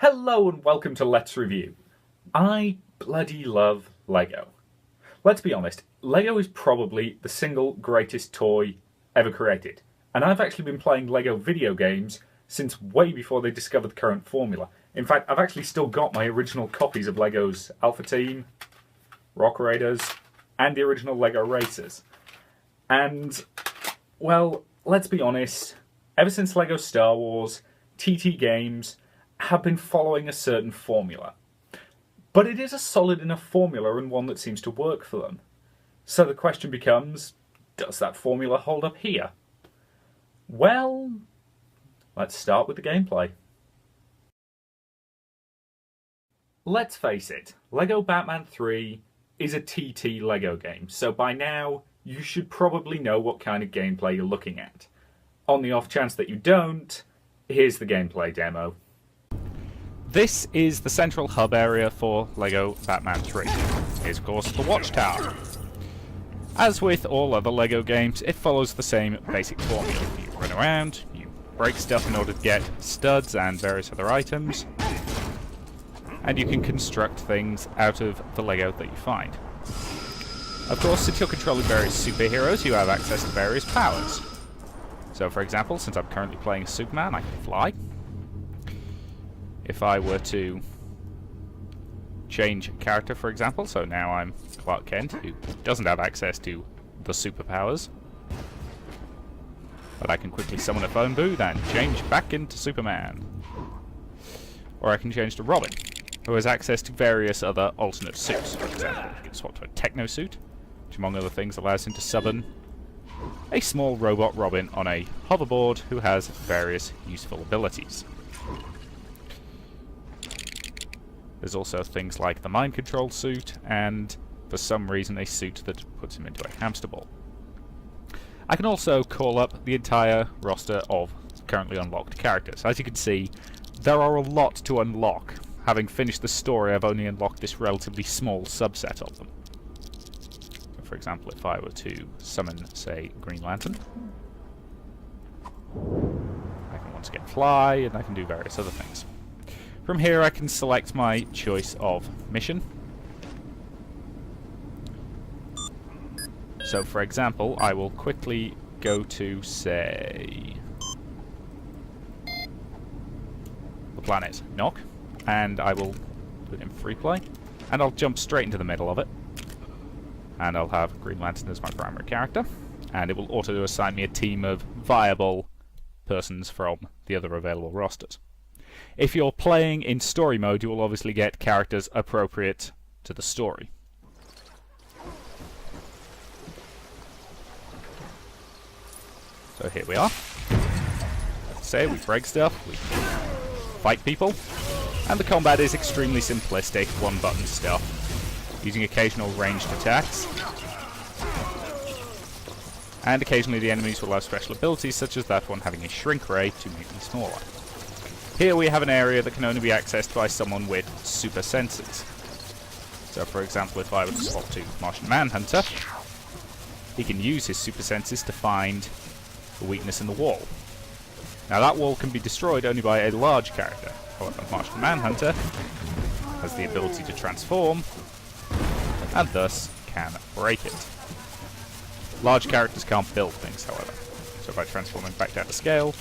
Hello and welcome to Let's Review. I bloody love Lego. Let's be honest, Lego is probably the single greatest toy ever created. And I've actually been playing Lego video games since way before they discovered the current formula. In fact, I've actually still got my original copies of Lego's Alpha Team, Rock Raiders, and the original Lego Racers. And, well, let's be honest, ever since Lego Star Wars, TT Games have been following a certain formula. But it is a solid enough formula and one that seems to work for them. So the question becomes, does that formula hold up here? Well, let's start with the gameplay. Let's face it, Lego Batman 3 is a TT Lego game, so by now you should probably know what kind of gameplay you're looking at. On the off chance that you don't, here's the gameplay demo. This is the central hub area for LEGO Batman 3. Here's of course the Watchtower. As with all other LEGO games, it follows the same basic formula. You run around, you break stuff in order to get studs and various other items, and you can construct things out of the LEGO that you find. Of course, since you're controlling various superheroes, you have access to various powers. So for example, since I'm currently playing Superman, I can fly. If I were to change character, for example, so now I'm Clark Kent, who doesn't have access to the superpowers, but I can quickly summon a phone booth and change back into Superman. Or I can change to Robin, who has access to various other alternate suits. For example, you can swap to a techno suit, which among other things allows him to summon a small robot Robin on a hoverboard who has various useful abilities. There's also things like the mind control suit, and for some reason a suit that puts him into a hamster ball. I can also call up the entire roster of currently unlocked characters. As you can see, there are a lot to unlock. Having finished the story, I've only unlocked this relatively small subset of them. For example, if I were to summon, say, Green Lantern, I can once again fly, and I can do various other things. From here I can select my choice of mission. So for example, I will quickly go to, say, the planet Nock, and I will put it in free play, and I'll jump straight into the middle of it. And I'll have Green Lantern as my primary character, and it will auto-assign me a team of viable persons from the other available rosters. If you're playing in story mode, you will obviously get characters appropriate to the story. So here we are. As I say, we break stuff, we fight people, and the combat is extremely simplistic, one-button stuff, using occasional ranged attacks. And occasionally the enemies will have special abilities, such as that one having a shrink ray to make them smaller. Here we have an area that can only be accessed by someone with super senses. So for example, if I were to swap to Martian Manhunter, he can use his super senses to find a weakness in the wall. Now that wall can be destroyed only by a large character. However, Martian Manhunter has the ability to transform, and thus can break it. Large characters can't build things, however. So by transforming back down to scale,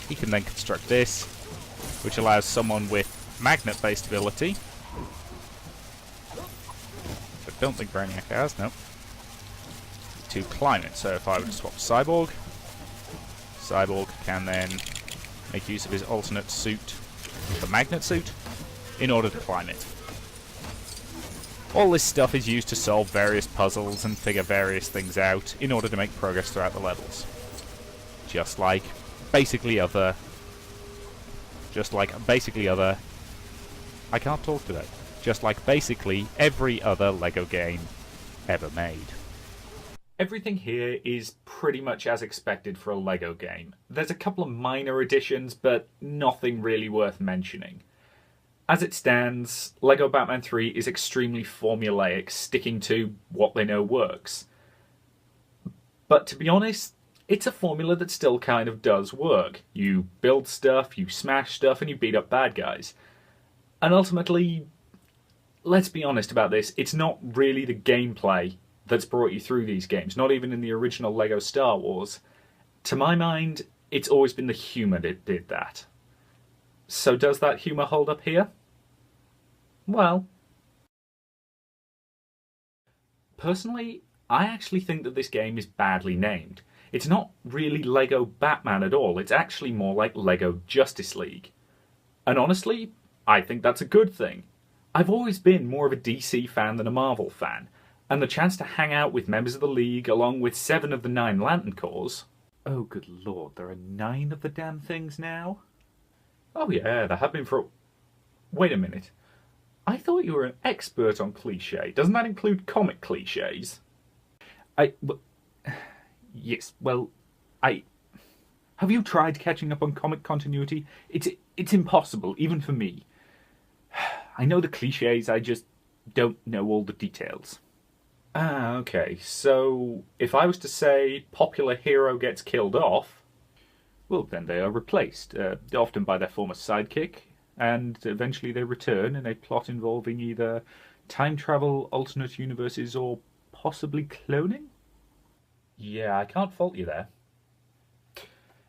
he can then construct this, which allows someone with magnet-based ability, I don't think Brainiac has, no, to climb it. So if I were to swap Cyborg, Cyborg can then make use of his alternate suit, the magnet suit, in order to climb it. All this stuff is used to solve various puzzles and figure various things out in order to make progress throughout the levels. Just like basically other... I can't talk today. Just like basically every other LEGO game ever made. Everything here is pretty much as expected for a LEGO game. There's a couple of minor additions, but nothing really worth mentioning. As it stands, LEGO Batman 3 is extremely formulaic, sticking to what they know works. But to be honest, it's a formula that still kind of does work. You build stuff, you smash stuff, and you beat up bad guys. And ultimately, let's be honest about this, it's not really the gameplay that's brought you through these games, not even in the original LEGO Star Wars. To my mind, it's always been the humour that did that. So does that humour hold up here? Well, personally, I actually think that this game is badly named. It's not really LEGO Batman at all, it's actually more like LEGO Justice League. And honestly, I think that's a good thing. I've always been more of a DC fan than a Marvel fan, and the chance to hang out with members of the League along with 7 of the 9 Lantern Corps... Oh, good lord, there are 9 of the damn things now? Oh yeah, there have been for... Wait a minute. I thought you were an expert on cliché. Doesn't that include comic clichés? Yes, well, Have you tried catching up on comic continuity? It's impossible, even for me. I know the clichés, I just don't know all the details. Ah, okay, so if I was to say popular hero gets killed off, well, then they are replaced, often by their former sidekick, and eventually they return in a plot involving either time travel, alternate universes, or possibly cloning? Yeah, I can't fault you there.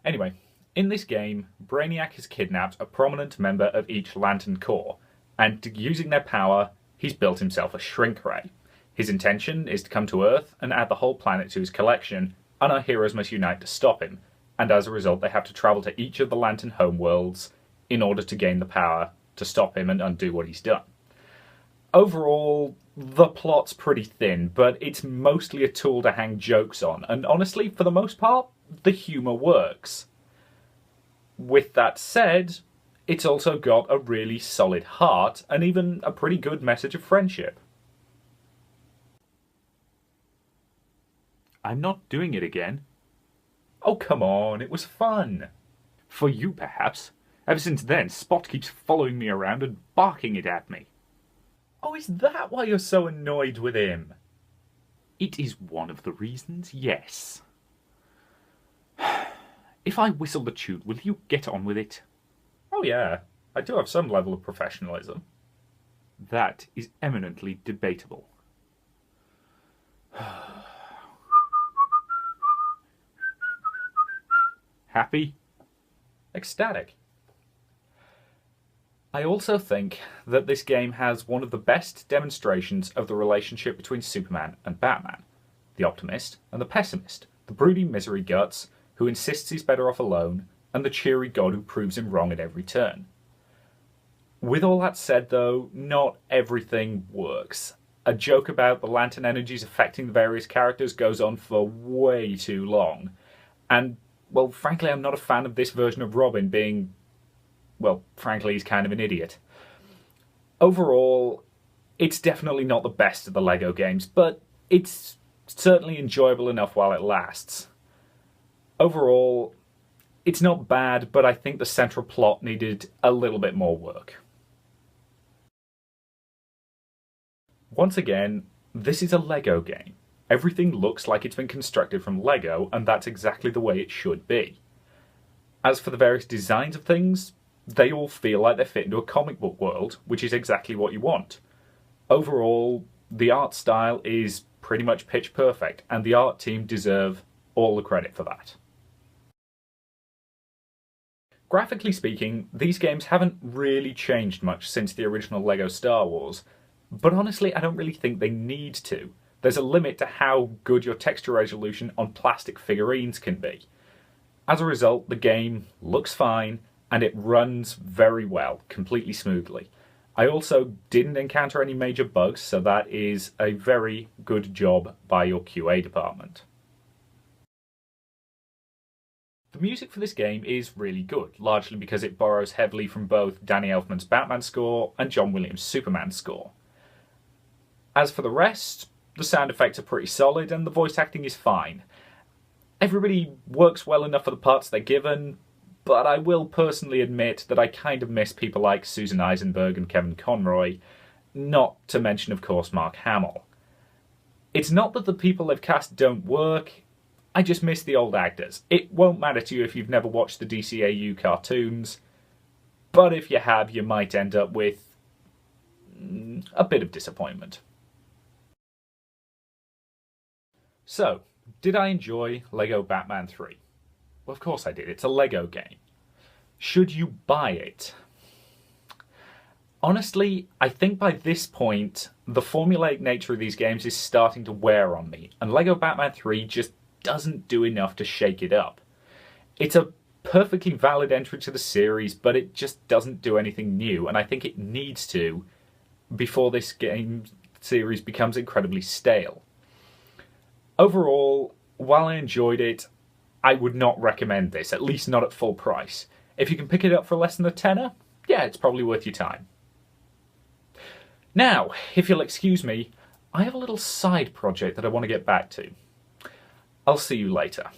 Anyway, in this game, Brainiac has kidnapped a prominent member of each Lantern Corps, and using their power, he's built himself a shrink ray. His intention is to come to Earth and add the whole planet to his collection, and our heroes must unite to stop him, and as a result they have to travel to each of the Lantern homeworlds in order to gain the power to stop him and undo what he's done. Overall, the plot's pretty thin, but it's mostly a tool to hang jokes on, and honestly, for the most part, the humour works. With that said, it's also got a really solid heart, and even a pretty good message of friendship. I'm not doing it again. Oh, come on, it was fun. For you, perhaps. Ever since then, Spot keeps following me around and barking it at me. Oh, is that why you're so annoyed with him? It is one of the reasons, yes. If I whistle the tune, will you get on with it? Oh yeah, I do have some level of professionalism. That is eminently debatable. Happy? Ecstatic. I also think that this game has one of the best demonstrations of the relationship between Superman and Batman. The optimist and the pessimist. The broody misery guts who insists he's better off alone, and the cheery god who proves him wrong at every turn. With all that said though, not everything works. A joke about the lantern energies affecting the various characters goes on for way too long. And, well, frankly, I'm not a fan of this version of Robin being... well, frankly, he's kind of an idiot. Overall, it's definitely not the best of the LEGO games, but it's certainly enjoyable enough while it lasts. Overall, it's not bad, but I think the central plot needed a little bit more work. Once again, this is a LEGO game. Everything looks like it's been constructed from LEGO, and that's exactly the way it should be. As for the various designs of things, they all feel like they fit into a comic book world, which is exactly what you want. Overall, the art style is pretty much pitch perfect, and the art team deserve all the credit for that. Graphically speaking, these games haven't really changed much since the original LEGO Star Wars, but honestly I don't really think they need to. There's a limit to how good your texture resolution on plastic figurines can be. As a result, the game looks fine, and it runs very well, completely smoothly. I also didn't encounter any major bugs, so that is a very good job by your QA department. The music for this game is really good, largely because it borrows heavily from both Danny Elfman's Batman score and John Williams' Superman score. As for the rest, the sound effects are pretty solid and the voice acting is fine. Everybody works well enough for the parts they're given, but I will personally admit that I kind of miss people like Susan Eisenberg and Kevin Conroy, not to mention, of course, Mark Hamill. It's not that the people they've cast don't work, I just miss the old actors. It won't matter to you if you've never watched the DCAU cartoons, but if you have, you might end up with a bit of disappointment. So, did I enjoy Lego Batman 3? Well, of course I did. It's a Lego game. Should you buy it? Honestly, I think by this point, the formulaic nature of these games is starting to wear on me, and Lego Batman 3 just doesn't do enough to shake it up. It's a perfectly valid entry to the series, but it just doesn't do anything new, and I think it needs to before this game series becomes incredibly stale. Overall, while I enjoyed it, I would not recommend this, at least not at full price. If you can pick it up for less than a tenner, yeah, it's probably worth your time. Now, if you'll excuse me, I have a little side project that I want to get back to. I'll see you later.